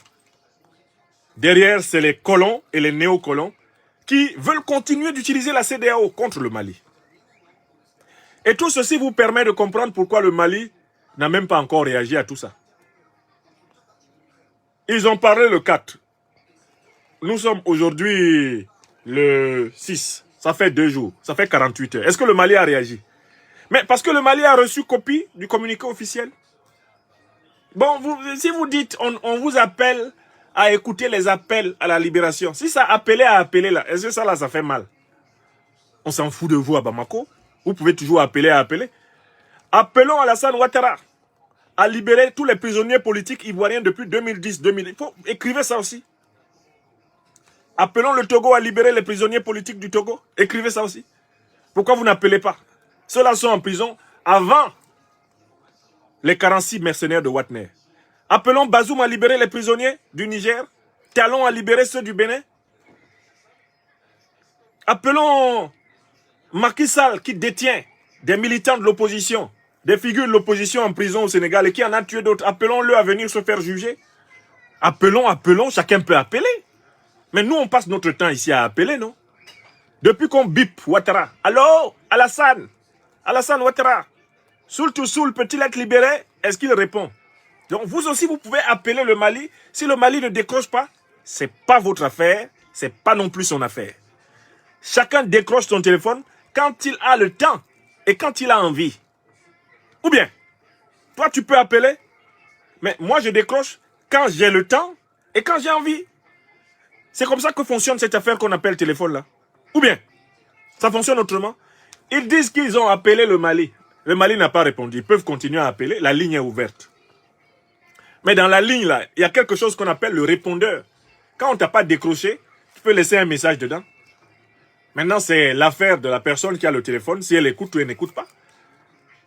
Derrière c'est les colons et les néocolons qui veulent continuer d'utiliser la CEDEAO contre le Mali. Et tout ceci vous permet de comprendre pourquoi le Mali n'a même pas encore réagi à tout ça. Ils ont parlé le 4. Nous sommes aujourd'hui le 6. Ça fait 2 jours. Ça fait 48 heures. Est-ce que le Mali a réagi? Mais parce que le Mali a reçu copie du communiqué officiel. Bon, si vous dites, on vous appelle à écouter les appels à la libération. Si ça appelait à appeler là, est-ce que ça là, ça fait mal? On s'en fout de vous à Bamako. Vous pouvez toujours appeler à appeler. Appelons Alassane Ouattara à libérer tous les prisonniers politiques ivoiriens depuis 2010-2000. Il faut écrivez ça aussi. Appelons le Togo à libérer les prisonniers politiques du Togo. Écrivez ça aussi. Pourquoi vous n'appelez pas? Ceux-là sont en prison avant les 46 mercenaires de Wagner. Appelons Bazoum à libérer les prisonniers du Niger. Talon à libérer ceux du Bénin. Appelons Macky Sall qui détient des militants de l'opposition, des figures de l'opposition en prison au Sénégal et qui en a tué d'autres. Appelons-le à venir se faire juger. Appelons, chacun peut appeler. Mais nous, on passe notre temps ici à appeler, non? Depuis qu'on bip Ouattara. Allô, Alassane Ouattara. Soul to Soul, peut-il être libéré? Est-ce qu'il répond? Donc vous aussi, vous pouvez appeler le Mali. Si le Mali ne décroche pas, c'est pas votre affaire, c'est pas non plus son affaire. Chacun décroche son téléphone quand il a le temps et quand il a envie. Ou bien, toi tu peux appeler, mais moi je décroche quand j'ai le temps et quand j'ai envie. C'est comme ça que fonctionne cette affaire qu'on appelle téléphone là. Ou bien, ça fonctionne autrement. Ils disent qu'ils ont appelé le Mali. Le Mali n'a pas répondu. Ils peuvent continuer à appeler. La ligne est ouverte. Mais dans la ligne là, il y a quelque chose qu'on appelle le répondeur. Quand on ne t'a pas décroché, tu peux laisser un message dedans. Maintenant, c'est l'affaire de la personne qui a le téléphone, si elle écoute ou elle n'écoute pas.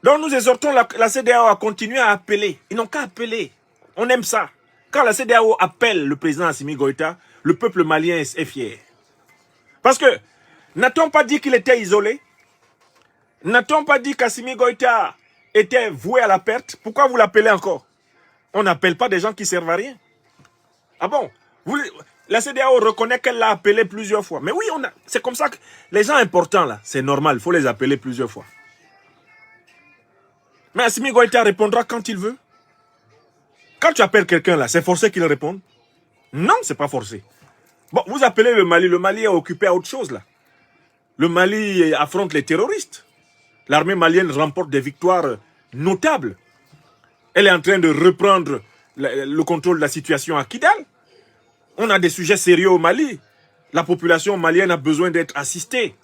Donc nous exhortons la CEDEAO à continuer à appeler. Ils n'ont qu'à appeler. On aime ça. Quand la CEDEAO appelle le président Assimi Goïta, le peuple malien est fier. Parce que, n'a-t-on pas dit qu'il était isolé? N'a-t-on pas dit qu'Assimi Goïta était voué à la perte? Pourquoi vous l'appelez encore? On n'appelle pas des gens qui servent à rien. Ah bon? La CEDEAO reconnaît qu'elle l'a appelé plusieurs fois. Mais oui, c'est comme ça que les gens importants là, c'est normal, il faut les appeler plusieurs fois. Mais Assimi Goïta répondra quand il veut. Quand tu appelles quelqu'un là, c'est forcé qu'il réponde? Non, c'est pas forcé. Bon, vous appelez le Mali est occupé à autre chose là. Le Mali affronte les terroristes. L'armée malienne remporte des victoires notables. Elle est en train de reprendre le contrôle de la situation à Kidal. On a des sujets sérieux au Mali. La population malienne a besoin d'être assistée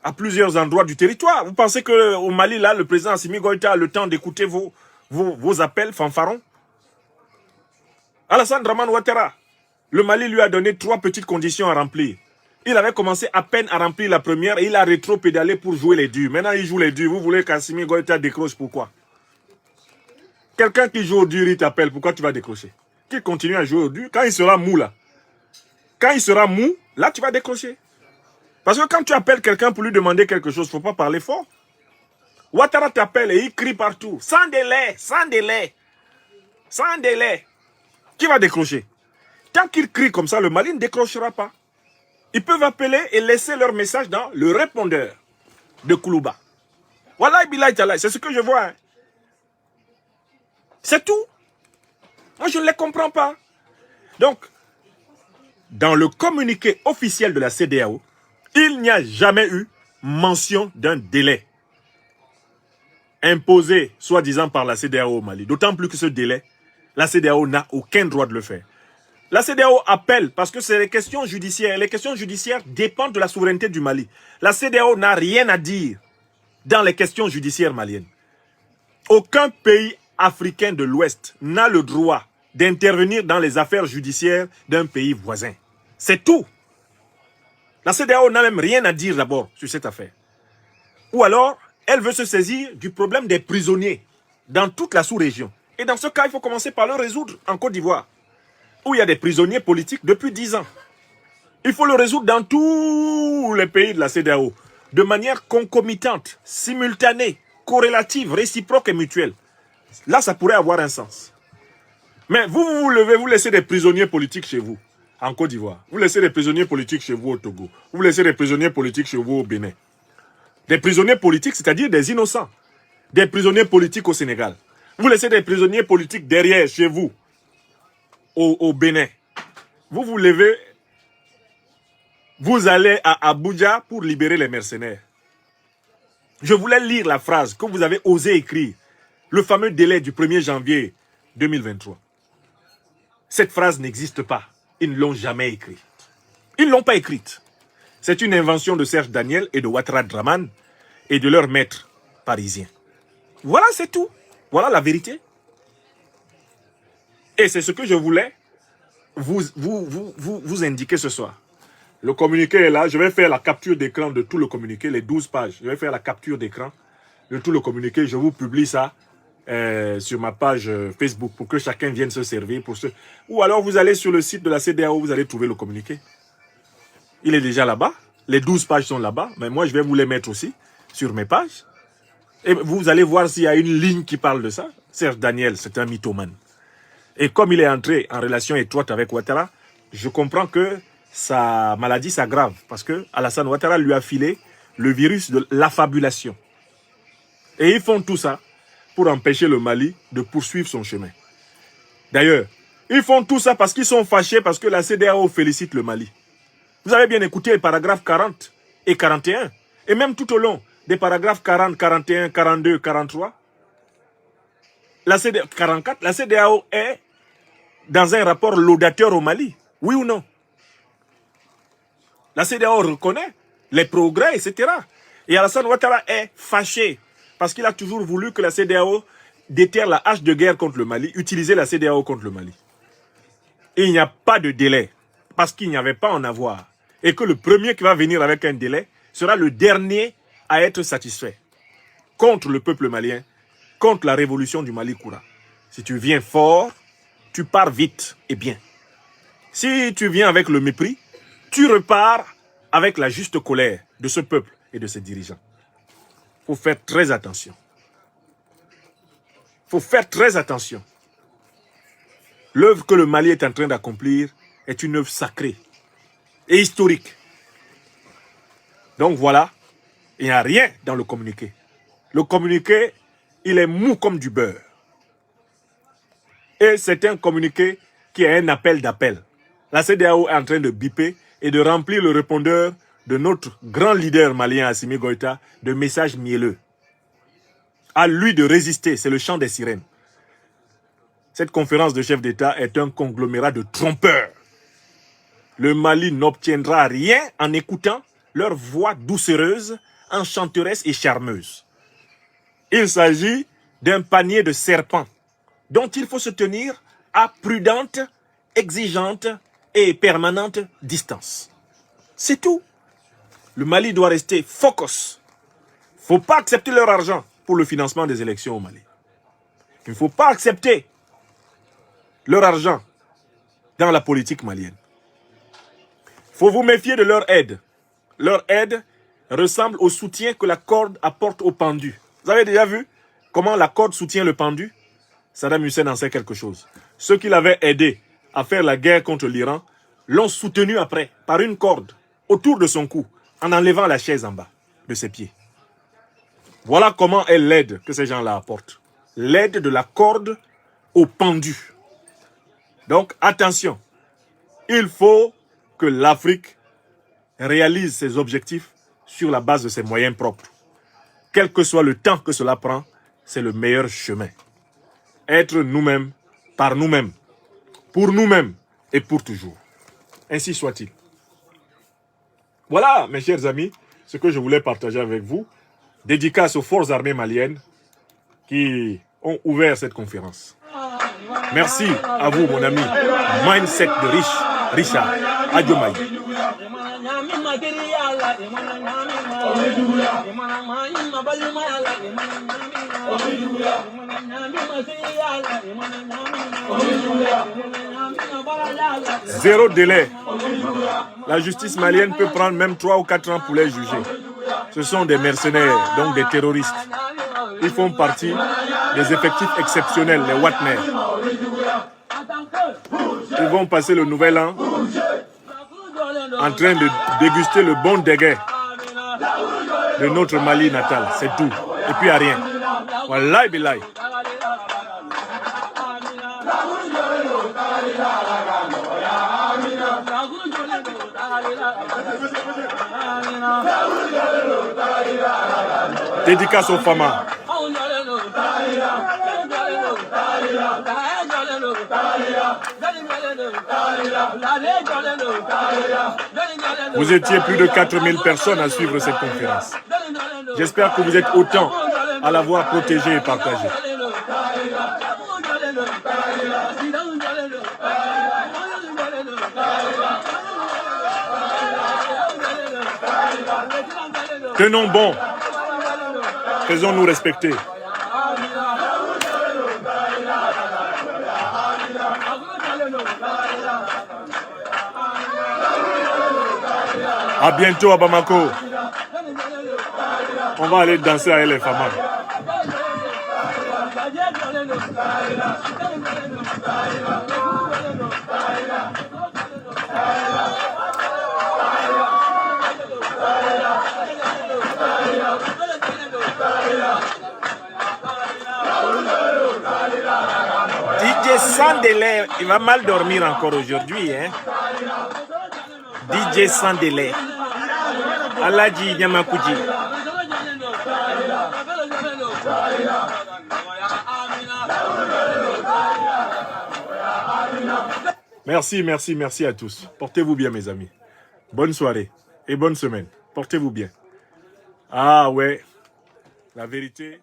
à plusieurs endroits du territoire. Vous pensez qu'au Mali, là, le président Assimi Goïta a le temps d'écouter vos appels fanfarons? Alassane Draman Ouattara, le Mali lui a donné 3 petites conditions à remplir. Il avait commencé à peine à remplir la première et il a rétro-pédalé pour jouer les durs. Maintenant, il joue les durs. Vous voulez qu'Assimi Goïta décroche, pourquoi? Quelqu'un qui joue au dur, il t'appelle. Pourquoi tu vas décrocher? Qu'il continue à jouer au dur. Quand il sera mou, là. Quand il sera mou, là, tu vas décrocher. Parce que quand tu appelles quelqu'un pour lui demander quelque chose, il ne faut pas parler fort. Ouattara t'appelle et il crie partout. Sans délai, sans délai. Sans délai. Qui va décrocher? Tant qu'ils crient comme ça, le Mali ne décrochera pas. Ils peuvent appeler et laisser leur message dans le répondeur de Koulouba. Voilà, c'est ce que je vois. Hein. C'est tout. Moi, je ne les comprends pas. Donc, dans le communiqué officiel de la CEDEAO, il n'y a jamais eu mention d'un délai imposé, soi-disant, par la CEDEAO au Mali. D'autant plus que ce délai, la CEDEAO n'a aucun droit de le faire. La CEDEAO appelle parce que c'est les questions judiciaires. Les questions judiciaires dépendent de la souveraineté du Mali. La CEDEAO n'a rien à dire dans les questions judiciaires maliennes. Aucun pays africain de l'Ouest n'a le droit d'intervenir dans les affaires judiciaires d'un pays voisin. C'est tout. La CEDEAO n'a même rien à dire d'abord sur cette affaire. Ou alors, elle veut se saisir du problème des prisonniers dans toute la sous-région. Et dans ce cas, il faut commencer par le résoudre en Côte d'Ivoire, où il y a des prisonniers politiques depuis 10 ans. Il faut le résoudre dans tous les pays de la CEDEAO, de manière concomitante, simultanée, corrélative, réciproque et mutuelle. Là, ça pourrait avoir un sens. Mais vous levez, vous laissez des prisonniers politiques chez vous, en Côte d'Ivoire. Vous laissez des prisonniers politiques chez vous au Togo. Vous laissez des prisonniers politiques chez vous au Bénin. Des prisonniers politiques, c'est-à-dire des innocents. Des prisonniers politiques au Sénégal. Vous laissez des prisonniers politiques derrière, chez vous, au Bénin. Vous vous levez, vous allez à Abuja pour libérer les mercenaires. Je voulais lire la phrase que vous avez osé écrire. Le fameux délai du 1er janvier 2023. Cette phrase n'existe pas. Ils ne l'ont jamais écrite. Ils ne l'ont pas écrite. C'est une invention de Serge Daniel et de Ouattara Draman et de leurs maîtres parisiens. Voilà, c'est tout. Voilà la vérité. Et c'est ce que je voulais vous indiquer ce soir. Le communiqué est là. Je vais faire la capture d'écran de tout le communiqué, les 12 pages. Je vais faire la capture d'écran de tout le communiqué. Je vous publie ça sur ma page Facebook pour que chacun vienne se servir. Ou alors vous allez sur le site de la CEDEAO, vous allez trouver le communiqué. Il est déjà là-bas. Les 12 pages sont là-bas. Mais moi, je vais vous les mettre aussi sur mes pages. Et vous allez voir s'il y a une ligne qui parle de ça. Serge Daniel, c'est un mythomane. Et comme il est entré en relation étroite avec Ouattara, je comprends que sa maladie s'aggrave. Parce que Alassane Ouattara lui a filé le virus de l'affabulation. Et ils font tout ça pour empêcher le Mali de poursuivre son chemin. D'ailleurs, ils font tout ça parce qu'ils sont fâchés parce que la CEDEAO félicite le Mali. Vous avez bien écouté les paragraphes 40 et 41. Et même tout au long des paragraphes 40, 41, 42, 43. La CEDEAO, 44, la CEDEAO est dans un rapport laudateur au Mali. Oui ou non? La CEDEAO reconnaît les progrès, etc. Et Alassane Ouattara est fâché parce qu'il a toujours voulu que la CEDEAO déterre la hache de guerre contre le Mali, utiliser la CEDEAO contre le Mali. Et il n'y a pas de délai parce qu'il n'y avait pas à en avoir. Et que le premier qui va venir avec un délai sera le dernier à être satisfait. Contre le peuple malien, contre la révolution du Mali Koura. Si tu viens fort, tu pars vite et bien. Si tu viens avec le mépris, tu repars avec la juste colère de ce peuple et de ses dirigeants. Il faut faire très attention. Il faut faire très attention. L'œuvre que le Mali est en train d'accomplir est une œuvre sacrée et historique. Donc voilà, il n'y a rien dans le communiqué. Le communiqué, il est mou comme du beurre. Et c'est un communiqué qui est un appel d'appel. La CEDEAO est en train de biper et de remplir le répondeur de notre grand leader malien Assimi Goïta de messages mielleux. À lui de résister, c'est le chant des sirènes. Cette conférence de chefs d'État est un conglomérat de trompeurs. Le Mali n'obtiendra rien en écoutant leur voix doucereuse, enchanteresse et charmeuse. Il s'agit d'un panier de serpents dont il faut se tenir à prudente, exigeante et permanente distance. C'est tout. Le Mali doit rester focus. Il ne faut pas accepter leur argent pour le financement des élections au Mali. Il ne faut pas accepter leur argent dans la politique malienne. Il faut vous méfier de leur aide. Leur aide ressemble au soutien que la corde apporte au pendu. Vous avez déjà vu comment la corde soutient le pendu? Saddam Hussein en sait quelque chose. ceux qui l'avaient aidé à faire la guerre contre l'Iran, l'ont soutenu après par une corde autour de son cou, en enlevant la chaise en bas de ses pieds. Voilà comment est l'aide que ces gens-là apportent. L'aide de la corde au pendu. Donc, attention, il faut que l'Afrique réalise ses objectifs sur la base de ses moyens propres. Quel que soit le temps que cela prend, c'est le meilleur chemin. Être nous-mêmes, par nous-mêmes, pour nous-mêmes et pour toujours. Ainsi soit-il. Voilà, mes chers amis, ce que je voulais partager avec vous. Dédicace aux forces armées maliennes qui ont ouvert cette conférence. Merci à vous, mon ami. Mindset de Richard Adjomaï. Zéro délai. La justice malienne peut prendre même 3 ou 4 ans pour les juger. Ce sont des mercenaires, donc des terroristes. Ils font partie des effectifs exceptionnels, les Wagner. Ils vont passer le nouvel an en train de déguster le bon déguet de notre Mali natal. C'est tout. Et puis, il n'y a rien. Wallahi billahi. Dédicace aux femmes. Vous étiez plus de 4000 personnes à suivre cette conférence. J'espère que vous êtes autant à l'avoir protégée et partagée. Tenons bon. Faisons-nous respecter. À bientôt à Bamako. On va aller danser avec les femmes. DJ Sandélé, il va mal dormir encore aujourd'hui, hein? DJ Sandélé. Aladji Nyamakuji. Merci à tous. Portez-vous bien, mes amis. Bonne soirée et bonne semaine. Portez-vous bien. Ah ouais, la vérité...